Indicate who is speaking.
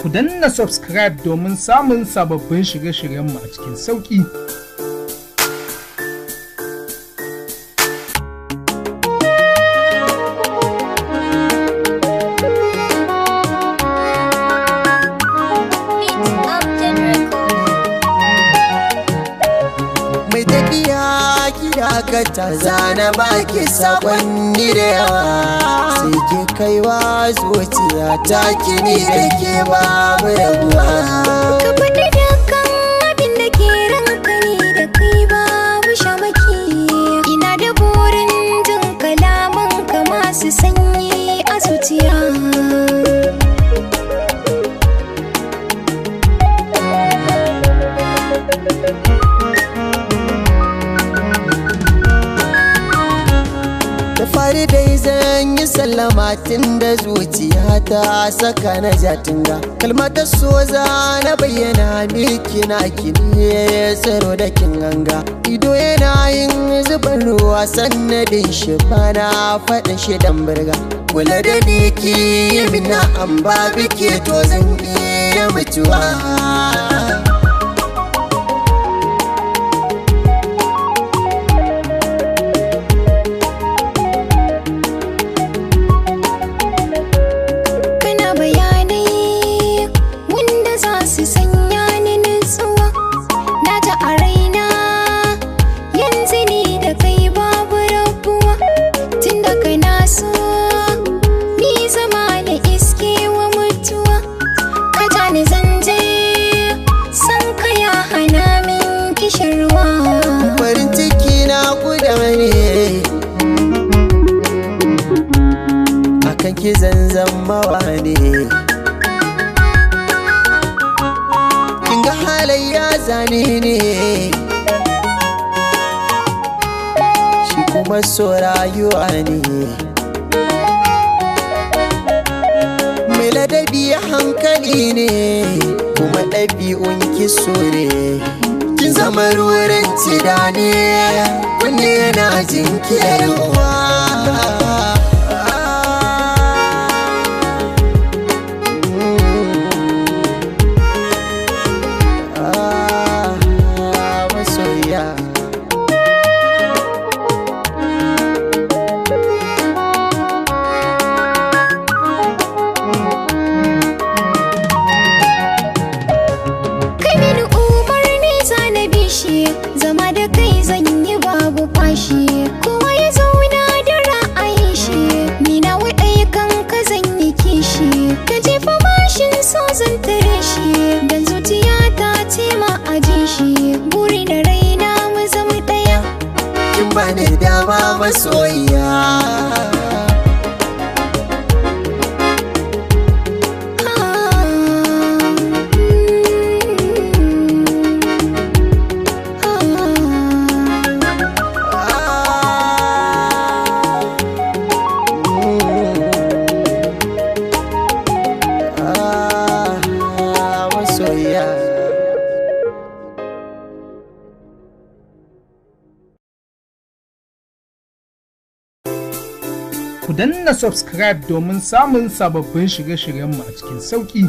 Speaker 1: Ku danna subscribe domin samun sababbin shirye-shiryenmu a cikin sauƙi.
Speaker 2: Mai tafiya gida ka ta zana baki sakonni da yawa, sai ke kaiwa zuciya ta kini da ke babu rabuwa.
Speaker 3: Ka faɗi dukkan abin da ke ranka ni da kai babu shamaki. Ina da burin jin kalaman ka masu sanyi a zuciya.
Speaker 2: Da fari dai zan yi sallama tun da zuciya ta saka na jatinga. Kalmatar so za na bayyana miki na kini tsaro da kin ganga. Ido yana yin zubar ruwa sannadin shi bana faɗin shi dan birga. Kula da ni ki yi mina an ba bike to zan iya mutuwa. Farin ciki na guda ne akan ki zanzamawa ne. Kin ga halayya zane ne, shi kuma so rayuwa ne. Mai ladabi hankali ne, kuma ɗabi'un ki so ne. Kin zama ruwan tidane, kunne yana jinkirwa. Masoya.
Speaker 3: Zama da kai zan yi babu fashi, kowa ya zauna da ra'ayin shi. Ni na waɗai kanka zan yi kishi, ka jefa mashin so zan tare shi. Dan zuciya ta ce ma ajin shi, buri da raina mu zama ɗaya.
Speaker 2: Kin bani dama masoyiya.
Speaker 1: Ku danna subscribe domin samun sababbin shirye-shiryenmu a cikin sauƙi.